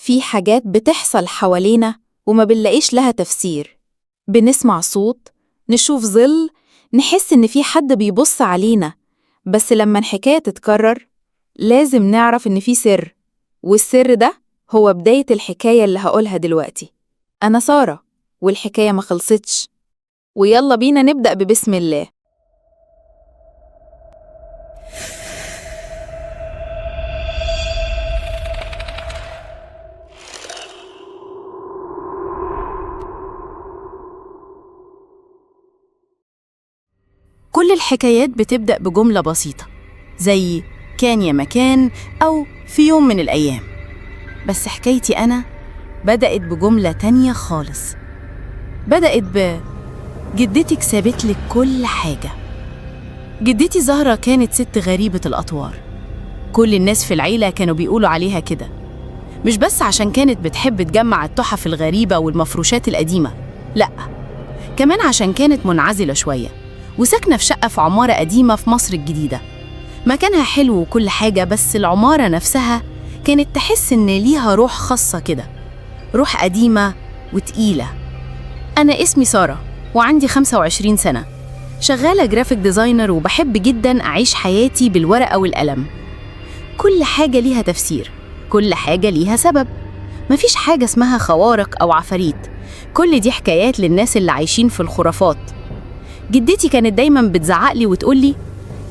في حاجات بتحصل حوالينا وما بنلاقيش لها تفسير. بنسمع صوت، نشوف ظل، نحس إن في حد بيبص علينا، بس لما الحكاية تتكرر لازم نعرف إن في سر، والسر ده هو بداية الحكاية اللي هقولها دلوقتي. أنا سارة، والحكاية ما خلصتش، ويلا بينا نبدأ ببسم الله. كل الحكايات بتبدأ بجملة بسيطة زي كان يا مكان أو في يوم من الأيام. بس حكايتي أنا بدأت بجملة تانية خالص. بدأت جدتك سابت لك كل حاجة. جدتي زهرة كانت ست غريبة الأطوار. كل الناس في العيلة كانوا بيقولوا عليها كده، مش بس عشان كانت بتحب تجمع التحف الغريبة والمفروشات القديمة، لأ، كمان عشان كانت منعزلة شوية وساكنة في شقة في عمارة قديمة في مصر الجديدة. مكانها حلو وكل حاجة، بس العمارة نفسها كانت تحس إن ليها روح خاصة كده، روح قديمة وتقيلة. أنا اسمي سارة وعندي 25 سنة، شغالة جرافيك ديزاينر، وبحب جداً أعيش حياتي بالورقة والقلم. كل حاجة ليها تفسير، كل حاجة ليها سبب، مفيش حاجة اسمها خوارق أو عفاريت، كل دي حكايات للناس اللي عايشين في الخرافات. جدتي كانت دايماً بتزعقلي وتقولي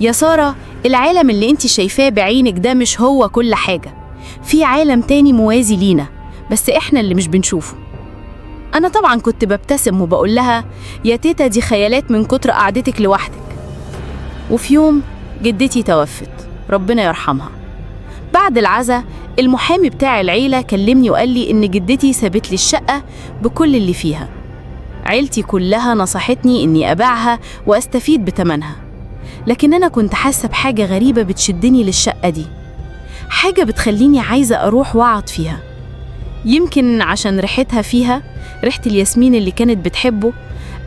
يا سارة، العالم اللي انتي شايفاه بعينك ده مش هو كل حاجة، في عالم تاني موازي لينا بس احنا اللي مش بنشوفه. أنا طبعاً كنت ببتسم وبقول لها يا تيتا دي خيالات من كتر قعدتك لوحدك. وفي يوم جدتي توفت، ربنا يرحمها. بعد العزا المحامي بتاع العيلة كلمني وقال لي إن جدتي سابت لي الشقة بكل اللي فيها. عيلتي كلها نصحتني إني أبيعها وأستفيد بتمنها، لكن أنا كنت حاسة بحاجة غريبة بتشدني للشقة دي، حاجة بتخليني عايزة أروح وأقعد فيها. يمكن عشان ريحتها فيها ريحة الياسمين اللي كانت بتحبه،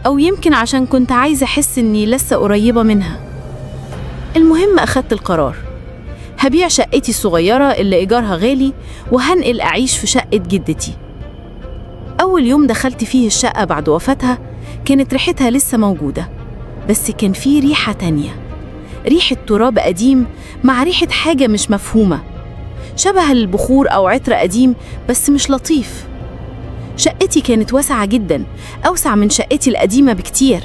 أو يمكن عشان كنت عايزة أحس إني لسه قريبة منها. المهم أخدت القرار، هبيع شقتي الصغيرة اللي إيجارها غالي وهنقل أعيش في شقة جدتي. أول يوم دخلت فيه الشقة بعد وفاتها كانت ريحتها لسه موجودة، بس كان فيه ريحة تانية، ريحة تراب قديم مع ريحة حاجة مش مفهومة، شبه البخور أو عطر قديم بس مش لطيف. شقتي كانت واسعة جدا، أوسع من شقتي القديمة بكتير.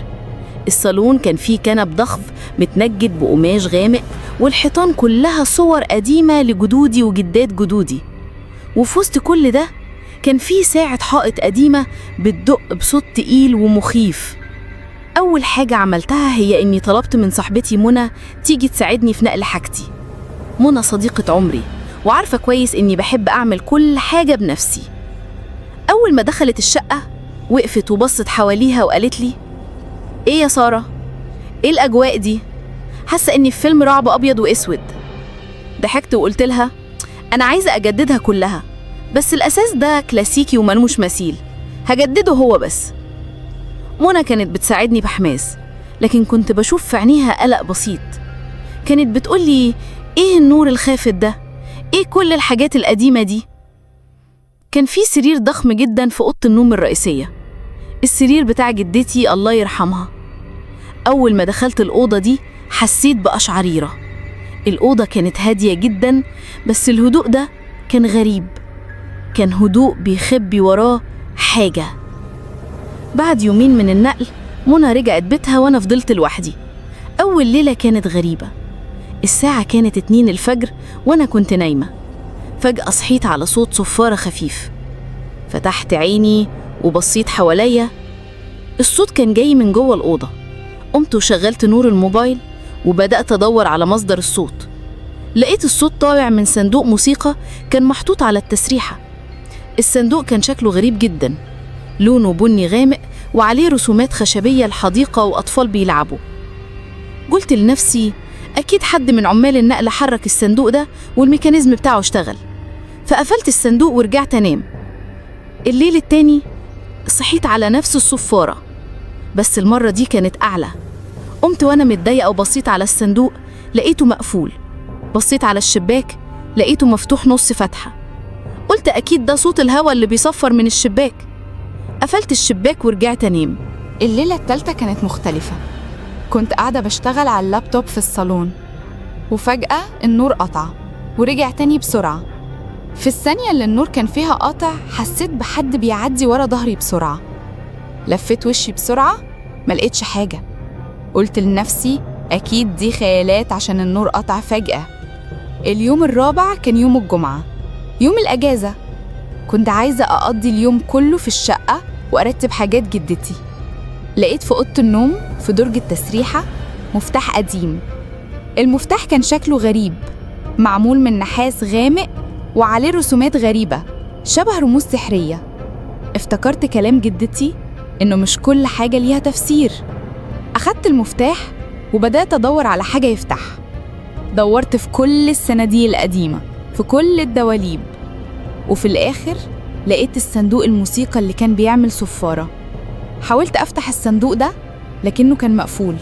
الصالون كان فيه كنب ضخم متنجد بقماش غامق، والحيطان كلها صور قديمة لجدودي وجدات جدودي. وفي وسط كل ده كان فيه ساعة حائط قديمة بتدق بصوت تقيل ومخيف. أول حاجة عملتها هي إني طلبت من صاحبتي منى تيجي تساعدني في نقل حاجتي. منى صديقة عمري وعارفة كويس إني بحب أعمل كل حاجة بنفسي. أول ما دخلت الشقة وقفت وبصت حواليها وقالت لي إيه يا سارة؟ إيه الأجواء دي؟ حاسة إني في فيلم رعب أبيض وأسود. ضحكت وقلت لها أنا عايزة أجددها كلها، بس الأساس ده كلاسيكي وملموش مثيل، هجدده هو بس. منى كانت بتساعدني بحماس، لكن كنت بشوف في عينيها قلق بسيط. كانت بتقولي إيه النور الخافت ده؟ إيه كل الحاجات القديمة دي؟ كان في سرير ضخم جدا في أوضة النوم الرئيسية، السرير بتاع جدتي الله يرحمها. أول ما دخلت الأوضة دي حسيت بقشعريرة. الأوضة كانت هادية جدا، بس الهدوء ده كان غريب، كان هدوء بيخبي وراه حاجة. بعد يومين من النقل منى رجعت بيتها وأنا فضلت لوحدي. أول ليلة كانت غريبة، الساعة كانت 2 الفجر وأنا كنت نايمة. فجأة صحيت على صوت صفارة خفيف، فتحت عيني وبصيت حواليا. الصوت كان جاي من جوه الأوضة. قمت وشغلت نور الموبايل وبدأت أدور على مصدر الصوت. لقيت الصوت طالع من صندوق موسيقى كان محطوط على التسريحة. الصندوق كان شكله غريب جدا، لونه بني غامق وعليه رسومات خشبية الحديقة وأطفال بيلعبوا. قلت لنفسي أكيد حد من عمال النقل حرك الصندوق ده والميكانيزم بتاعه اشتغل، فقفلت الصندوق ورجعت أنام. الليل التاني صحيت على نفس الصفارة، بس المرة دي كانت أعلى. قمت وأنا متضايقة وبصيت على الصندوق لقيته مقفول، بصيت على الشباك لقيته مفتوح نص فتحة. قلت أكيد ده صوت الهوا اللي بيصفر من الشباك. قفلت الشباك ورجعت أنام. الليلة التالتة كانت مختلفة. كنت قاعدة بشتغل على اللابتوب في الصالون، وفجأة النور قطع ورجع تاني بسرعة. في الثانية اللي النور كان فيها قاطع حسيت بحد بيعدي ورا ظهري بسرعة. لفيت وشي بسرعة، ملقتش حاجة. قلت لنفسي أكيد دي خيالات عشان النور قطع فجأة. اليوم الرابع كان يوم الجمعة، يوم الأجازة. كنت عايزة أقضي اليوم كله في الشقة وأرتب حاجات جدتي. لقيت في أوضة النوم في درج التسريحة مفتاح قديم. المفتاح كان شكله غريب، معمول من نحاس غامق وعليه رسومات غريبة شبه رموز سحرية. افتكرت كلام جدتي إنه مش كل حاجة ليها تفسير. أخدت المفتاح وبدأت أدور على حاجة يفتح. دورت في كل الصناديق القديمة، في كل الدواليب، وفي الآخر لقيت الصندوق الموسيقى اللي كان بيعمل صفارة. حاولت أفتح الصندوق ده لكنه كان مقفول.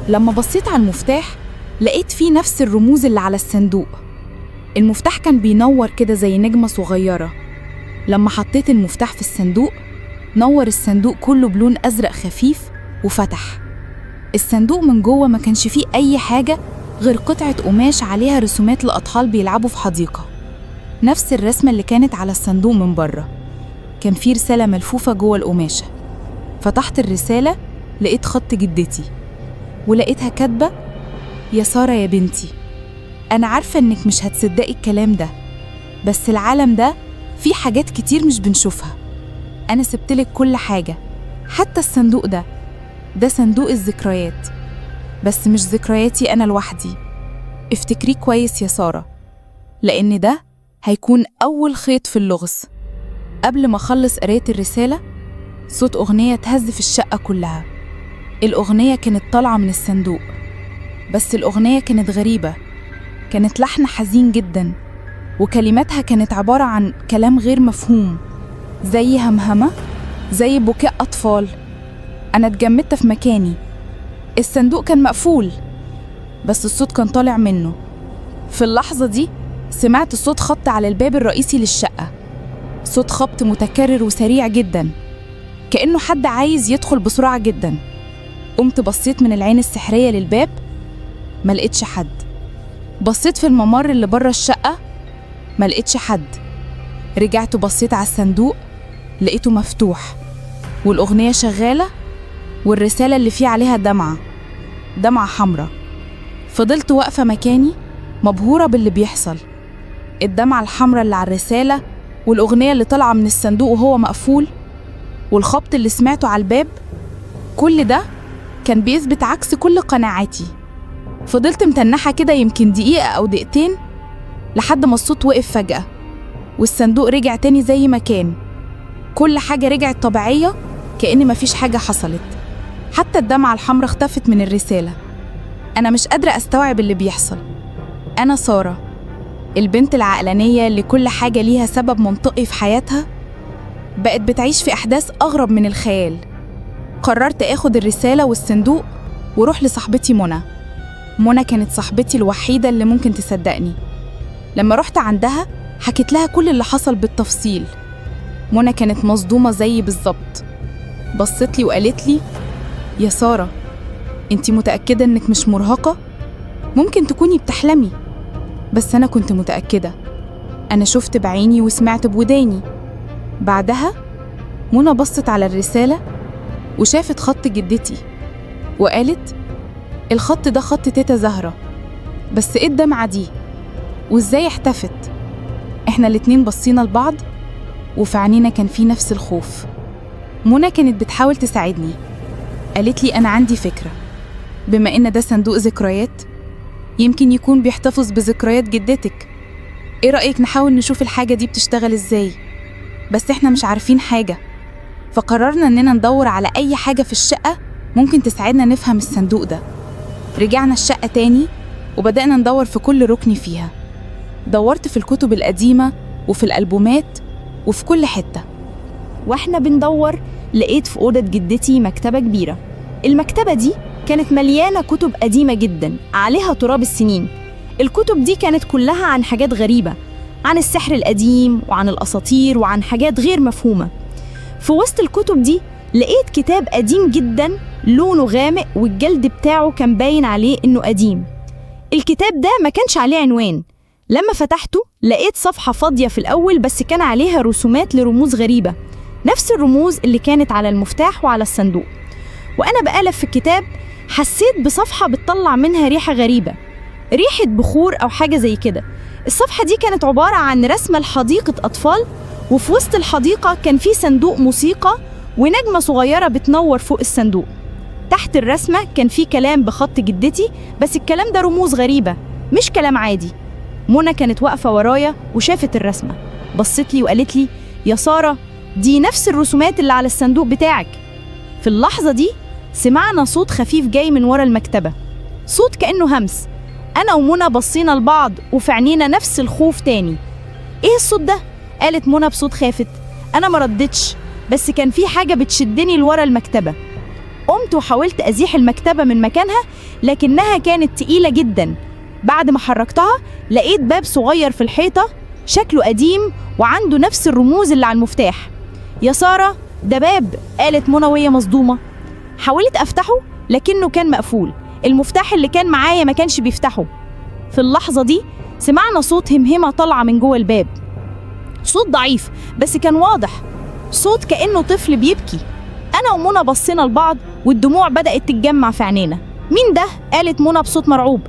لما بصيت على المفتاح لقيت فيه نفس الرموز اللي على الصندوق. المفتاح كان بينور كده زي نجمة صغيرة. لما حطيت المفتاح في الصندوق نور الصندوق كله بلون أزرق خفيف وفتح. الصندوق من جوه ما كانش فيه أي حاجة غير قطعة قماش عليها رسومات لأطفال بيلعبوا في حديقة، نفس الرسمة اللي كانت على الصندوق من بره. كان فيه رسالة ملفوفة جوه القماشة. فتحت الرسالة لقيت خط جدتي، ولقيتها كاتبة: يا سارة يا بنتي، أنا عارفة إنك مش هتصدقي الكلام ده، بس العالم ده فيه حاجات كتير مش بنشوفها. أنا سبتلك كل حاجة، حتى الصندوق ده. ده صندوق الذكريات، بس مش ذكرياتي أنا لوحدي. افتكريه كويس يا سارة، لأن ده هيكون أول خيط في اللغز. قبل ما أخلص قراية الرسالة صوت أغنية تهز في الشقة كلها. الأغنية كانت طالعة من الصندوق، بس الأغنية كانت غريبة. كانت لحن حزين جدا، وكلماتها كانت عبارة عن كلام غير مفهوم، زي همهمة، زي بكاء أطفال. أنا اتجمدت في مكاني. الصندوق كان مقفول بس الصوت كان طالع منه. في اللحظة دي سمعت صوت خبط على الباب الرئيسي للشقة، صوت خبط متكرر وسريع جدا، كأنه حد عايز يدخل بسرعة جدا. قمت بصيت من العين السحرية للباب، ما لقيتش حد. بصيت في الممر اللي بره الشقة، ما لقيتش حد. رجعت بصيت على الصندوق، لقيته مفتوح والأغنية شغالة، والرسالة اللي فيه عليها دمعة حمراء. فضلت واقفة مكاني مبهورة باللي بيحصل. الدمعة الحمراء اللي على الرسالة، والأغنية اللي طالعة من الصندوق وهو مقفول، والخبط اللي سمعته على الباب، كل ده كان بيثبت عكس كل قناعاتي. فضلت متنحة كده يمكن دقيقة أو دقيقتين، لحد ما الصوت وقف فجأة والصندوق رجع تاني زي ما كان. كل حاجة رجعت طبيعية، كأن مفيش حاجة حصلت. حتى الدمعة الحمراء اختفت من الرسالة. أنا مش قادرة أستوعب اللي بيحصل. أنا سارة، البنت العقلانية اللي كل حاجة ليها سبب منطقي في حياتها، بقت بتعيش في أحداث أغرب من الخيال. قررت أخد الرسالة والصندوق وروح لصاحبتي منى. منى كانت صاحبتي الوحيدة اللي ممكن تصدقني. لما رحت عندها حكيت لها كل اللي حصل بالتفصيل. منى كانت مصدومة زيي بالظبط. بصت لي وقالت لي: يا سارة، انتي متأكدة انك مش مرهقة؟ ممكن تكوني بتحلمي. بس أنا كنت متأكدة، أنا شفت بعيني وسمعت بوداني. بعدها منى بصت على الرسالة وشافت خط جدتي وقالت: الخط ده خط تيتا زهرة، بس ايه الدمعة دي؟ وازاي احتفت؟ احنا الاتنين بصينا لبعض وفي عينينا كان في نفس الخوف. منى كانت بتحاول تساعدني. قالت لي: أنا عندي فكرة، بما إن ده صندوق ذكريات يمكن يكون بيحتفظ بذكريات جدتك. ايه رأيك نحاول نشوف الحاجة دي بتشتغل ازاي؟ بس احنا مش عارفين حاجة. فقررنا إننا ندور على أي حاجة في الشقة ممكن تساعدنا نفهم الصندوق ده. رجعنا الشقة تاني وبدأنا ندور في كل ركن فيها. دورت في الكتب القديمة وفي الألبومات وفي كل حتة. واحنا بندور لقيت في أوضة جدتي مكتبة كبيرة. المكتبة دي كانت مليانة كتب قديمة جدا عليها تراب السنين. الكتب دي كانت كلها عن حاجات غريبة، عن السحر القديم وعن الأساطير وعن حاجات غير مفهومة. في وسط الكتب دي لقيت كتاب قديم جدا لونه غامق والجلد بتاعه كان باين عليه إنه قديم. الكتاب ده ما كانش عليه عنوان. لما فتحته لقيت صفحة فاضية في الأول بس كان عليها رسومات لرموز غريبة، نفس الرموز اللي كانت على المفتاح وعلى الصندوق. وأنا بقلب في الكتاب حسيت بصفحة بتطلع منها ريحة غريبة، ريحة بخور أو حاجة زي كده. الصفحة دي كانت عبارة عن رسمة لحديقة أطفال، وفي وسط الحديقة كان في صندوق موسيقى ونجمة صغيرة بتنور فوق الصندوق. تحت الرسمة كان في كلام بخط جدتي، بس الكلام ده رموز غريبة مش كلام عادي. منى كانت واقفة ورايا وشافت الرسمة، بصت لي وقالت لي: يا سارة، دي نفس الرسومات اللي على الصندوق بتاعك. في اللحظة دي سمعنا صوت خفيف جاي من ورا المكتبة، صوت كأنه همس. أنا ومنى بصينا لبعض وفي عينينا نفس الخوف تاني. إيه الصوت ده؟ قالت منى بصوت خافت. أنا ما ردتش، بس كان في حاجة بتشدني لورا المكتبة. قمت وحاولت أزيح المكتبة من مكانها، لكنها كانت تقيلة جدا. بعد ما حركتها لقيت باب صغير في الحيطة شكله قديم وعنده نفس الرموز اللي على المفتاح. يا سارة، ده باب، قالت منى وهي مصدومة. حاولت أفتحه لكنه كان مقفول، المفتاح اللي كان معايا ما كانش بيفتحه. في اللحظة دي سمعنا صوت همهمة طالعة من جوه الباب، صوت ضعيف بس كان واضح، صوت كأنه طفل بيبكي. أنا ومنى بصينا لبعض والدموع بدأت تتجمع في عينينا. مين ده؟ قالت منى بصوت مرعوب.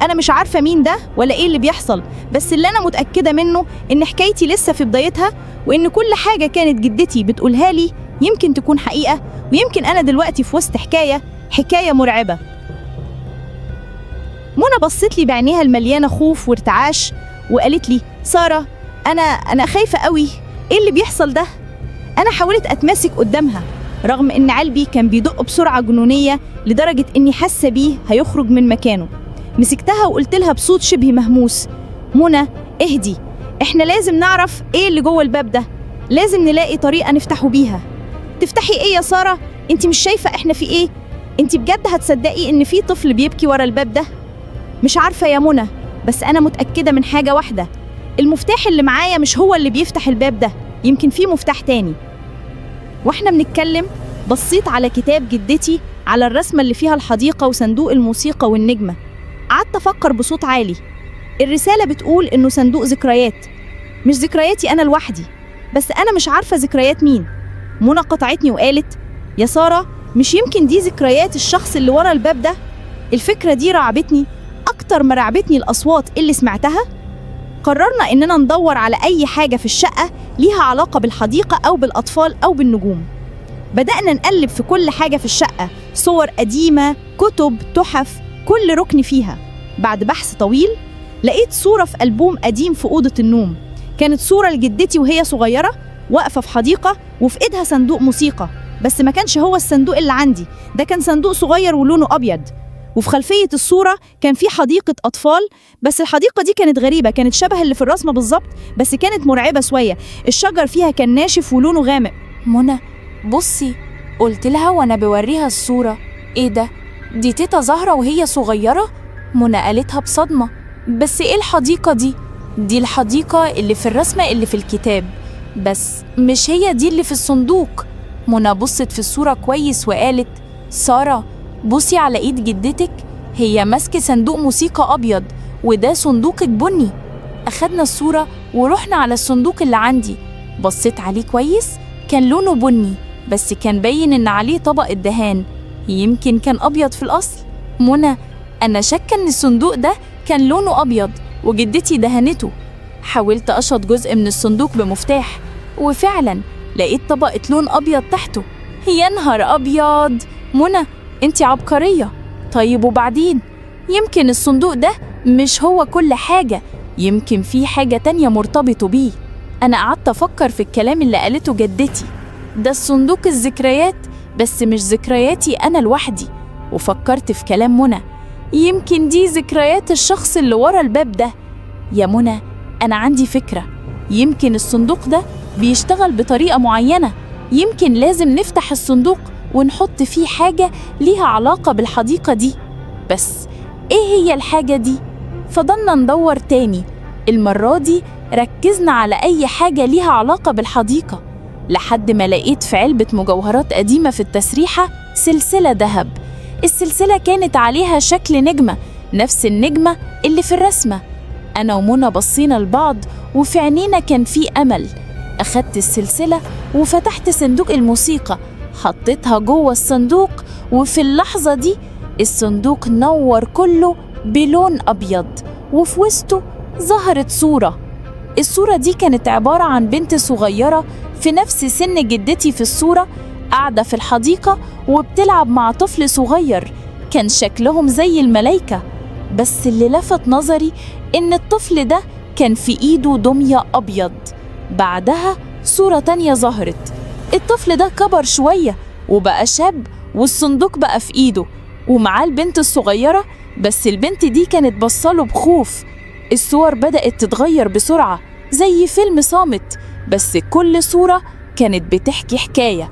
أنا مش عارفة مين ده ولا إيه اللي بيحصل، بس اللي أنا متأكدة منه إن حكايتي لسه في بدايتها، وإن كل حاجة كانت جدتي بتقولها لي يمكن تكون حقيقة، ويمكن أنا دلوقتي في وسط حكاية مرعبة. منى بصت لي بعينيها المليانة خوف وارتعاش وقالت لي: سارة، أنا خايفة قوي، إيه اللي بيحصل ده؟ أنا حاولت أتماسك قدامها رغم إن قلبي كان بيدق بسرعة جنونية لدرجة إني حاسة بيه هيخرج من مكانه. مسكتها وقلت لها بصوت شبه مهموس: منى، اهدي، إحنا لازم نعرف إيه اللي جوه الباب ده، لازم نلاقي طريقة نفتحه بيها. تفتحي إيه يا سارة؟ أنت مش شايفة إحنا في إيه؟ أنت بجد هتصدقي إن في طفل بيبكي ورا الباب ده؟ مش عارفة يا منى، بس أنا متأكدة من حاجة واحدة، المفتاح اللي معايا مش هو اللي بيفتح الباب ده، يمكن في مفتاح تاني. واحنا بنتكلم بصيت على كتاب جدتي، على الرسمة اللي فيها الحديقة وصندوق الموسيقى والنجمة. قعدت أفكر بصوت عالي. الرسالة بتقول إنه صندوق ذكريات، مش ذكرياتي أنا لوحدي، بس أنا مش عارفة ذكريات مين. منى قطعتني وقالت: يا سارة، مش يمكن دي ذكريات الشخص اللي ورا الباب ده؟ الفكرة دي رعبتني أكتر ما رعبتني الأصوات اللي سمعتها. قررنا إننا ندور على أي حاجة في الشقة ليها علاقة بالحديقة أو بالأطفال أو بالنجوم. بدأنا نقلب في كل حاجة في الشقة، صور قديمة، كتب، تحف، كل ركن فيها. بعد بحث طويل لقيت صورة في ألبوم قديم في أوضة النوم، كانت صورة لجدتي وهي صغيرة واقفة في حديقة وفي إيدها صندوق موسيقى، بس ما كانش هو الصندوق اللي عندي، ده كان صندوق صغير ولونه أبيض. وفي خلفية الصورة كان في حديقة أطفال، بس الحديقة دي كانت غريبة، كانت شبه اللي في الرسمة بالظبط، بس كانت مرعبة شوية. الشجر فيها كان ناشف ولونه غامق. منى، بصي، قلت لها وأنا بوريها الصورة: إيه ده؟ دي تيتا زهرة وهي صغيرة؟ منى قالتها بصدمة: بس إيه الحديقة دي؟ دي الحديقة اللي في الرسمة اللي في الكتاب، بس مش هي دي اللي في الصندوق. منى بصت في الصورة كويس وقالت: سارة، بصي على ايد جدتك، هي ماسكة صندوق موسيقى أبيض وده صندوقك بني. أخدنا الصورة ورحنا على الصندوق اللي عندي، بصيت عليه كويس، كان لونه بني بس كان باين إن عليه طبقة دهان، يمكن كان أبيض في الأصل. منى، أنا شاكة إن الصندوق ده كان لونه أبيض وجدتي دهنته. حاولت أشط جزء من الصندوق بمفتاح وفعلا لقيت طبقة لون أبيض تحته. يا نهار أبيض! منى، انتي عبقرية. طيب وبعدين؟ يمكن الصندوق ده مش هو كل حاجة، يمكن في حاجة تانية مرتبطة بيه. أنا قعدت أفكر في الكلام اللي قالته جدتي، ده الصندوق الذكريات، بس مش ذكرياتي أنا لوحدي. وفكرت في كلام منى، يمكن دي ذكريات الشخص اللي ورا الباب ده. يا منى، أنا عندي فكرة، يمكن الصندوق ده بيشتغل بطريقة معينة، يمكن لازم نفتح الصندوق ونحط فيه حاجة ليها علاقة بالحديقة دي. بس إيه هي الحاجة دي؟ فضلنا ندور تاني، المرة دي ركزنا على أي حاجة ليها علاقة بالحديقة، لحد ما لقيت في علبة مجوهرات قديمة في التسريحة سلسلة ذهب. السلسلة كانت عليها شكل نجمة، نفس النجمة اللي في الرسمة. أنا ومنى بصينا لبعض وفي عينينا كان في أمل. أخدت السلسلة وفتحت صندوق الموسيقى، حطيتها جوه الصندوق، وفي اللحظة دي الصندوق نور كله بلون أبيض، وفي وسطه ظهرت صورة. الصورة دي كانت عبارة عن بنت صغيرة في نفس سن جدتي في الصورة، قاعدة في الحديقة وبتلعب مع طفل صغير كان شكلهم زي الملايكة. بس اللي لفت نظري إن الطفل ده كان في إيده دمية أبيض. بعدها صورة تانية ظهرت، الطفل ده كبر شوية وبقى شاب، والصندوق بقى في إيده ومعاه البنت الصغيرة، بس البنت دي كانت بصاله بخوف. الصور بدأت تتغير بسرعة زي فيلم صامت، بس كل صورة كانت بتحكي حكاية.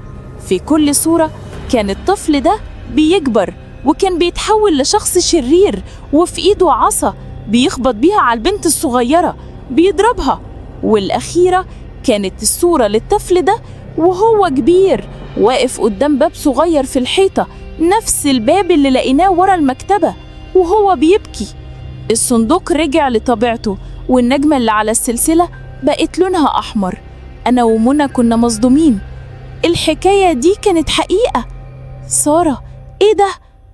في كل صورة كان الطفل ده بيكبر وكان بيتحول لشخص شرير، وفي إيده عصا بيخبط بيها على البنت الصغيرة بيضربها. والأخيرة كانت الصورة للطفل ده وهو كبير واقف قدام باب صغير في الحيطة، نفس الباب اللي لقيناه ورا المكتبة، وهو بيبكي. الصندوق رجع لطبيعته والنجمة اللي على السلسلة بقت لونها أحمر. أنا ومنى كنا مصدومين، الحكاية دي كانت حقيقة. سارة، إيه ده؟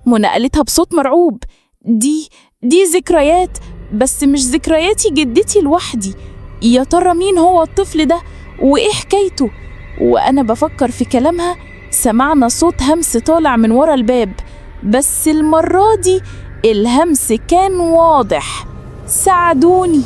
منى قالتها بصوت مرعوب. دي ذكريات، بس مش ذكرياتي جدتي لوحدي. يا ترى مين هو الطفل ده وإيه حكايته؟ وأنا بفكر في كلامها سمعنا صوت همس طالع من ورا الباب، بس المرة دي الهمس كان واضح. ساعدوني.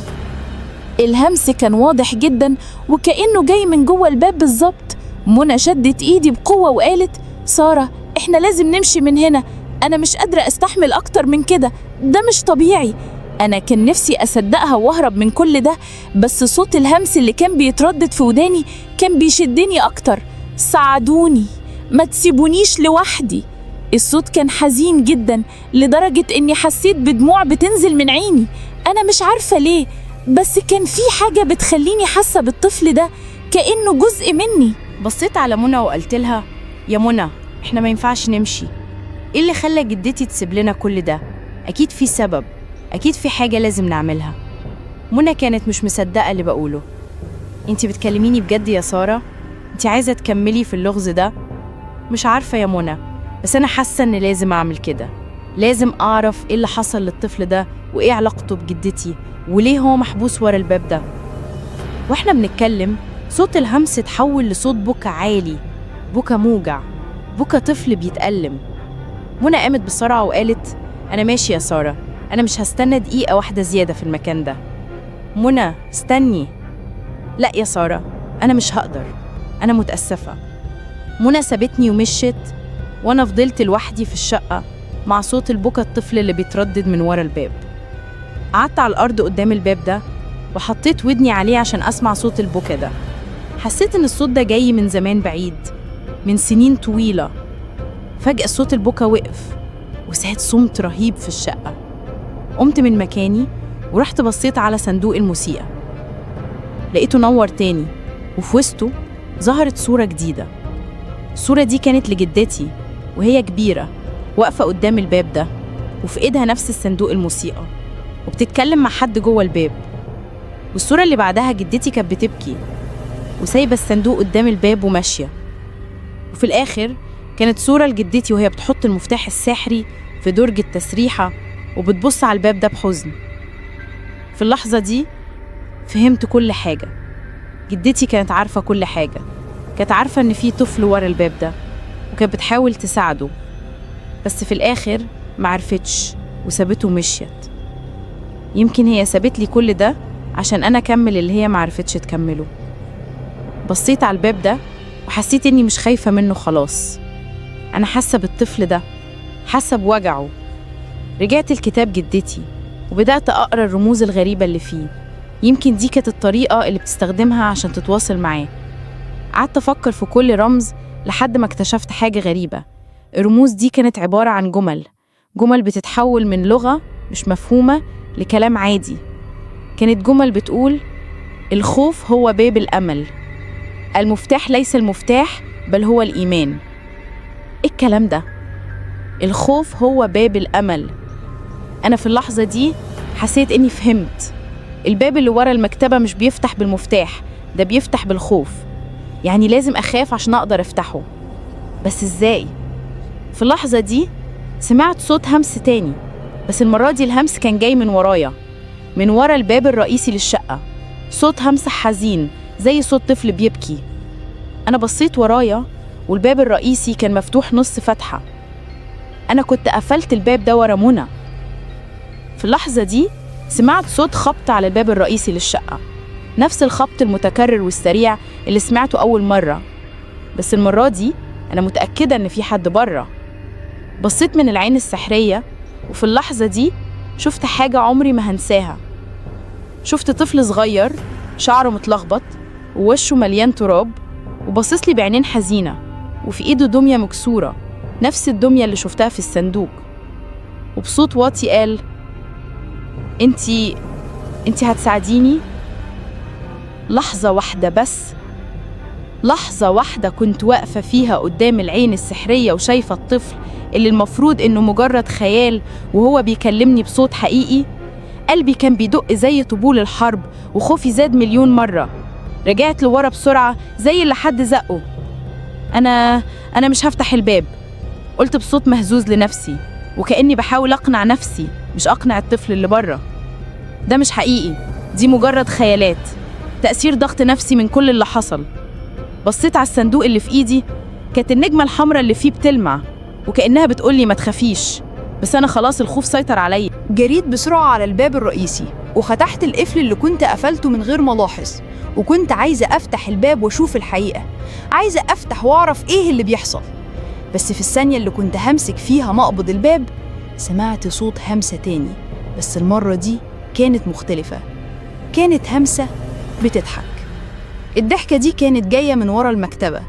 الهمس كان واضح جدا وكأنه جاي من جوه الباب بالظبط. منى شدت ايدي بقوة وقالت: سارة، احنا لازم نمشي من هنا، انا مش قادرة استحمل اكتر من كده، ده مش طبيعي. انا كان نفسي اصدقها واهرب من كل ده، بس صوت الهمس اللي كان بيتردد في وداني كان بيشدني اكتر. ساعدوني، ما تسيبونيش لوحدي. الصوت كان حزين جدا لدرجة اني حسيت بدموع بتنزل من عيني. انا مش عارفة ليه، بس كان في حاجة بتخليني حاسة بالطفل ده كأنه جزء مني. بصيت على منى وقلت لها: يا منى، احنا ما ينفعش نمشي. ايه اللي خلى جدتي تسيب لنا كل ده؟ اكيد في سبب، اكيد في حاجة لازم نعملها. منى كانت مش مصدقة اللي بقوله. انتي بتكلميني بجد يا سارة؟ انتي عايزة تكملي في اللغز ده؟ مش عارفة يا منى، بس انا حاسة ان لازم اعمل كده. لازم اعرف ايه اللي حصل للطفل ده وايه علاقته بجدتي وليه هو محبوس ورا الباب ده. واحنا بنتكلم صوت الهمس اتحول لصوت بكا عالي، بكا موجع، بكا طفل بيتألم. منى قامت بسرعة وقالت: أنا ماشي يا سارة، أنا مش هستنى دقيقة واحدة زيادة في المكان ده. منى، استني. لا يا سارة، أنا مش هقدر، أنا متأسفة. منى سابتني ومشيت، وأنا فضلت لوحدي في الشقة مع صوت البكا الطفل اللي بيتردد من ورا الباب. قعدت على الأرض قدام الباب ده وحطيت ودني عليه عشان أسمع صوت البكا ده. حسيت إن الصوت ده جاي من زمان بعيد، من سنين طويلة. فجأة صوت البكا وقف وساد صمت رهيب في الشقة. قمت من مكاني ورحت بصيت على صندوق الموسيقى، لقيته نور تاني، وفي وسطه ظهرت صورة جديدة. الصورة دي كانت لجدتي وهي كبيرة واقفة قدام الباب ده، وفي إيدها نفس الصندوق الموسيقى وبتتكلم مع حد جوه الباب. والصورة اللي بعدها جدتي كانت بتبكي وسايبة الصندوق قدام الباب وماشية. وفي الآخر كانت صورة لجدتي وهي بتحط المفتاح السحري في درج التسريحة وبتبص على الباب ده بحزن. في اللحظة دي فهمت كل حاجة. جدتي كانت عارفة كل حاجة، كانت عارفة إن في طفل ورا الباب ده وكانت بتحاول تساعده، بس في الآخر معرفتش وسابته ومشيت. يمكن هي سابت لي كل ده عشان أنا أكمل اللي هي معرفتش تكمله. بصيت على الباب ده وحسيت إني مش خايفة منه خلاص. أنا حاسة بالطفل ده، حاسة بوجعه. رجعت الكتاب جدتي وبدأت أقرأ الرموز الغريبة اللي فيه. يمكن دي كانت الطريقة اللي بتستخدمها عشان تتواصل معاه. قعدت أفكر في كل رمز لحد ما اكتشفت حاجة غريبة. الرموز دي كانت عبارة عن جمل بتتحول من لغة مش مفهومة لكلام عادي. كانت جمل بتقول: الخوف هو باب الأمل. المفتاح ليس المفتاح بل هو الإيمان. إيه الكلام ده؟ الخوف هو باب الأمل. أنا في اللحظة دي حسيت إني فهمت. الباب اللي ورا المكتبة مش بيفتح بالمفتاح، ده بيفتح بالخوف. يعني لازم أخاف عشان أقدر أفتحه. بس إزاي؟ في اللحظة دي سمعت صوت همس تاني، بس المرة دي الهمس كان جاي من ورايا، من ورا الباب الرئيسي للشقة. صوت همس حزين زي صوت طفل بيبكي. أنا بصيت ورايا والباب الرئيسي كان مفتوح نص فتحة. أنا كنت قفلت الباب ده ورا منى. في اللحظة دي سمعت صوت خبط على الباب الرئيسي للشقة، نفس الخبط المتكرر والسريع اللي سمعته أول مرة، بس المرة دي أنا متأكدة إن في حد بره. بصيت من العين السحرية، وفي اللحظة دي شفت حاجة عمري ما هنساها. شفت طفل صغير شعره متلخبط ووشه مليان تراب، وبصص لي بعينين حزينة، وفي إيده دمية مكسورة، نفس الدمية اللي شفتها في الصندوق. وبصوت واطي قال: انتي هتساعديني؟ لحظة واحدة بس، لحظة واحدة كنت واقفة فيها قدام العين السحرية وشايفة الطفل اللي المفروض إنه مجرد خيال وهو بيكلمني بصوت حقيقي. قلبي كان بيدق زي طبول الحرب، وخوفي زاد مليون مرة. رجعت لورا بسرعة زي اللي حد زقه. أنا مش هفتح الباب، قلت بصوت مهزوز لنفسي، وكأني بحاول أقنع نفسي مش أقنع الطفل اللي بره. ده مش حقيقي، دي مجرد خيالات، تأثير ضغط نفسي من كل اللي حصل. بصيت على الصندوق اللي في إيدي، كانت النجمة الحمراء اللي فيه بتلمع، وكأنها بتقولي ما تخافيش، بس أنا خلاص الخوف سيطر عليا. جريت بسرعة على الباب الرئيسي وفتحت القفل اللي كنت قفلته من غير ما ألاحظ، وكنت عايزة أفتح الباب وأشوف الحقيقة، عايزة أفتح وأعرف إيه اللي بيحصل. بس في الثانية اللي كنت همسك فيها مقبض الباب سمعت صوت همسة تاني، بس المرة دي كانت مختلفة. كانت همسة بتضحك. الضحكة دي كانت جاية من ورا المكتبة،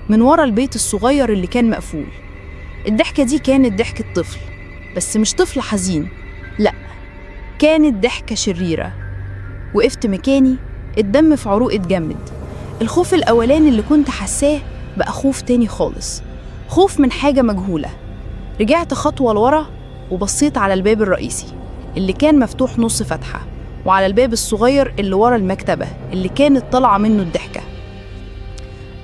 من ورا البيت الصغير اللي كان مقفول. الضحكة دي كانت ضحكة طفل، بس مش طفل حزين، لأ، كانت ضحكة شريرة. وقفت مكاني، الدم في عروقي اتجمد. الخوف الأولاني اللي كنت حساه بقى خوف تاني خالص، خوف من حاجة مجهولة. رجعت خطوة لورا وبصيت على الباب الرئيسي اللي كان مفتوح نص فتحة، وعلى الباب الصغير اللي ورا المكتبة اللي كانت طالعة منه الضحكة.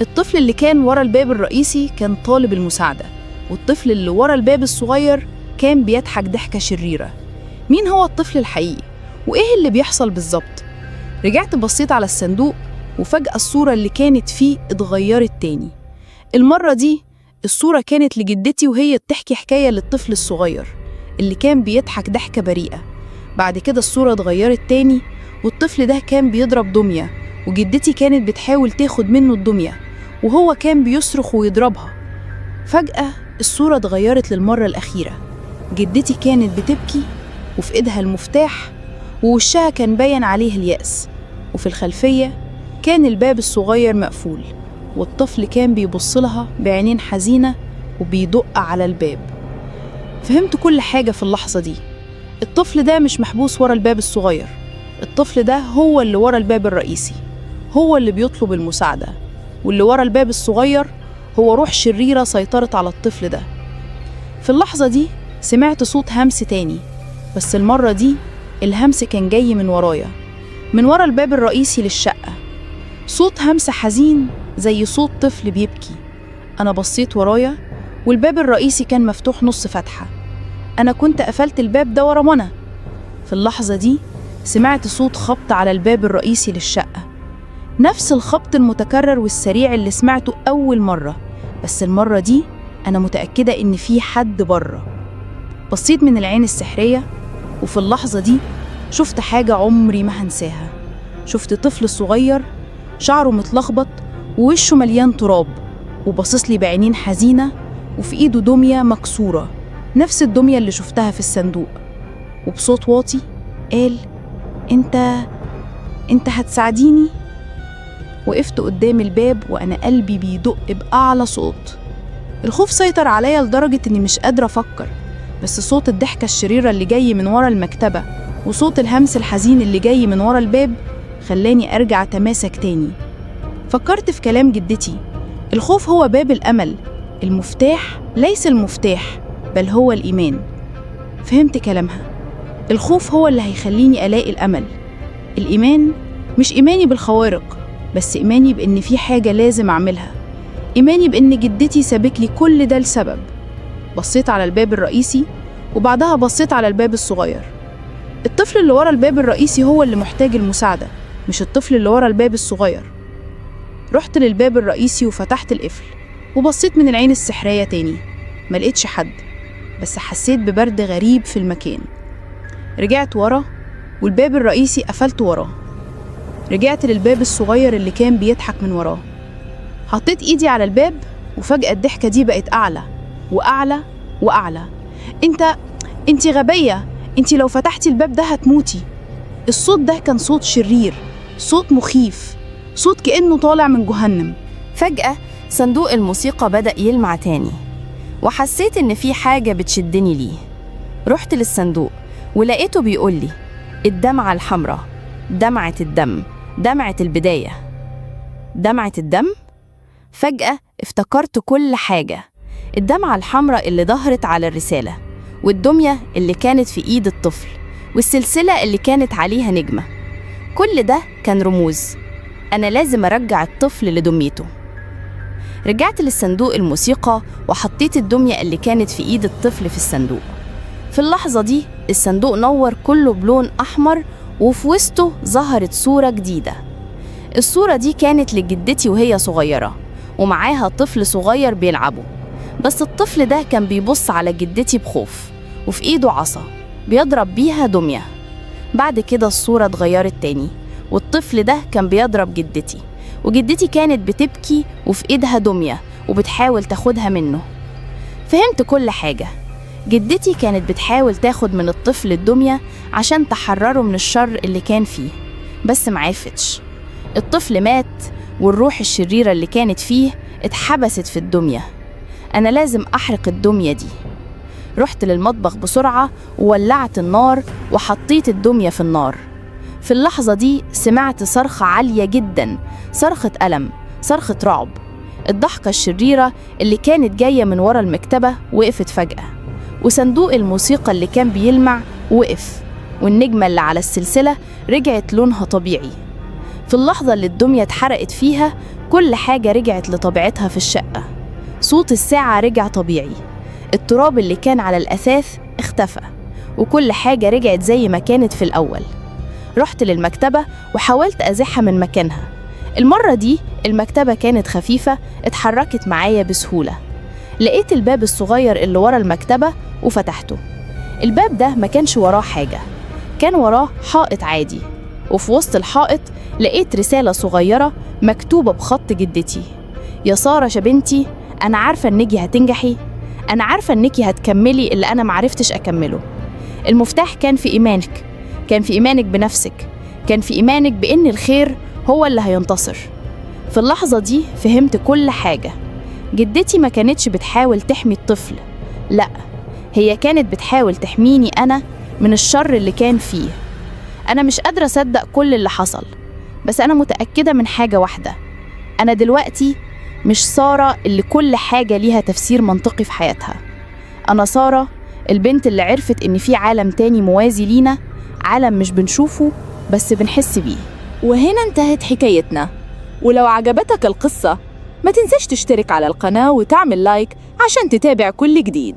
الطفل اللي كان ورا الباب الرئيسي كان طالب المساعدة، والطفل اللي ورا الباب الصغير كان بيضحك ضحكة شريرة. مين هو الطفل الحقيقي؟ وإيه اللي بيحصل بالظبط؟ رجعت بصيت على الصندوق، وفجأة الصورة اللي كانت فيه اتغيرت تاني. المرة دي الصورة كانت لجدتي وهي بتحكي حكاية للطفل الصغير اللي كان بيضحك ضحكة بريئة. بعد كده الصورة اتغيرت تاني، والطفل ده كان بيضرب دمية، وجدتي كانت بتحاول تاخد منه الدمية وهو كان بيصرخ ويضربها. فجأة الصورة اتغيرت للمرة الأخيرة. جدتي كانت بتبكي وفي إيدها المفتاح، ووشها كان باين عليه اليأس، وفي الخلفية كان الباب الصغير مقفول، والطفل كان بيبص لها بعينين حزينة وبيدق على الباب. فهمت كل حاجة في اللحظة دي. الطفل ده مش محبوس ورا الباب الصغير، الطفل ده هو اللي ورا الباب الرئيسي، هو اللي بيطلب المساعدة، واللي ورا الباب الصغير هو روح شريرة سيطرت على الطفل ده. في اللحظة دي سمعت صوت همس تاني، بس المرة دي الهمس كان جاي من ورايا، من ورا الباب الرئيسي للشقة. صوت همس حزين زي صوت طفل بيبكي. أنا بصيت ورايا والباب الرئيسي كان مفتوح نص فتحة. أنا كنت قفلت الباب ده ورا منى. في اللحظة دي سمعت صوت خبط على الباب الرئيسي للشقة، نفس الخبط المتكرر والسريع اللي سمعته أول مرة، بس المرة دي أنا متأكدة إن في حد بره. بصيت من العين السحرية، وفي اللحظة دي شفت حاجة عمري ما هنساها. شفت طفل صغير شعره متلخبط ووشه مليان تراب، وبصص لي بعينين حزينة، وفي إيده دمية مكسورة، نفس الدمية اللي شفتها في الصندوق. وبصوت واطي قال: انت هتساعديني؟ وقفت قدام الباب وأنا قلبي بيدق بأعلى صوت. الخوف سيطر عليا لدرجة إني مش قادرة أفكر، بس صوت الضحكة الشريرة اللي جاي من ورا المكتبة وصوت الهمس الحزين اللي جاي من ورا الباب خلاني أرجع أتماسك تاني. فكرت في كلام جدتي: الخوف هو باب الأمل، المفتاح ليس المفتاح بل هو الإيمان. فهمت كلامها، الخوف هو اللي هيخليني ألاقي الأمل، الإيمان مش إيماني بالخوارق، بس إيماني بإن في حاجة لازم أعملها، إيماني بإن جدتي سابت لي كل ده لسبب. بصيت على الباب الرئيسي وبعدها بصيت على الباب الصغير. الطفل اللي ورا الباب الرئيسي هو اللي محتاج المساعدة، مش الطفل اللي ورا الباب الصغير. رحت للباب الرئيسي وفتحت القفل وبصيت من العين السحرية تاني، ما لقيتش حد، بس حسيت ببرد غريب في المكان. رجعت ورا والباب الرئيسي قفلت وراه. رجعت للباب الصغير اللي كان بيضحك من وراه. حطيت ايدي على الباب وفجأة الضحكة دي بقت أعلى وأعلى وأعلى. انت غبية، انت لو فتحتي الباب ده هتموتي. الصوت ده كان صوت شرير، صوت مخيف، صوت كأنه طالع من جهنم. فجأة صندوق الموسيقى بدأ يلمع تاني، وحسيت إن في حاجة بتشدني ليه. رحت للصندوق ولقيته بيقولي: الدمعة الحمراء، دمعة الدم، دمعة البداية. دمعة الدم؟ فجأة افتكرت كل حاجة، الدمعة الحمراء اللي ظهرت على الرسالة، والدمية اللي كانت في إيد الطفل، والسلسلة اللي كانت عليها نجمة. كل ده كان رموز، أنا لازم أرجع الطفل لدميته. رجعت للصندوق الموسيقى وحطيت الدمية اللي كانت في إيد الطفل في الصندوق. في اللحظة دي الصندوق نور كله بلون أحمر، وفي وسطه ظهرت صورة جديدة. الصورة دي كانت لجدتي وهي صغيرة، ومعاها طفل صغير بيلعبوا، بس الطفل ده كان بيبص على جدتي بخوف، وفي إيده عصا بيضرب بيها دمية. بعد كده الصورة اتغيرت تاني، والطفل ده كان بيضرب جدتي، وجدتي كانت بتبكي وفي إيدها دمية وبتحاول تاخدها منه. فهمت كل حاجة، جدتي كانت بتحاول تاخد من الطفل الدمية عشان تحرره من الشر اللي كان فيه، بس معرفتش. الطفل مات والروح الشريرة اللي كانت فيه اتحبست في الدمية. أنا لازم أحرق الدمية دي. رحت للمطبخ بسرعة وولعت النار وحطيت الدمية في النار. في اللحظة دي سمعت صرخة عالية جدا، صرخة ألم، صرخة رعب. الضحكة الشريرة اللي كانت جاية من ورا المكتبة وقفت فجأة، وصندوق الموسيقى اللي كان بيلمع وقف، والنجمة اللي على السلسلة رجعت لونها طبيعي. في اللحظة اللي الدمية اتحرقت فيها كل حاجة رجعت لطبيعتها في الشقة. صوت الساعة رجع طبيعي، التراب اللي كان على الأثاث اختفى، وكل حاجة رجعت زي ما كانت في الأول. رحت للمكتبة وحاولت أزحها من مكانها. المرة دي المكتبة كانت خفيفة، اتحركت معايا بسهولة. لقيت الباب الصغير اللي ورا المكتبة وفتحته. الباب ده ما كانش وراه حاجة، كان وراه حائط عادي، وفي وسط الحائط لقيت رسالة صغيرة مكتوبة بخط جدتي: يا سارة يا بنتي، أنا عارفة إنكي هتنجحي، أنا عارفة إنكي هتكملي اللي أنا معرفتش أكمله. المفتاح كان في إيمانك، كان في إيمانك بنفسك، كان في إيمانك بإن الخير هو اللي هينتصر. في اللحظة دي فهمت كل حاجة. جدتي ما كانتش بتحاول تحمي الطفل، لأ، هي كانت بتحاول تحميني أنا من الشر اللي كان فيه. أنا مش قادرة أصدق كل اللي حصل، بس أنا متأكدة من حاجة واحدة: أنا دلوقتي مش سارة اللي كل حاجة ليها تفسير منطقي في حياتها. أنا سارة البنت اللي عرفت إن في عالم تاني موازي لينا، عالم مش بنشوفه بس بنحس بيه. وهنا انتهت حكايتنا، ولو عجبتك القصة ما تنساش تشترك على القناة وتعمل لايك عشان تتابع كل جديد.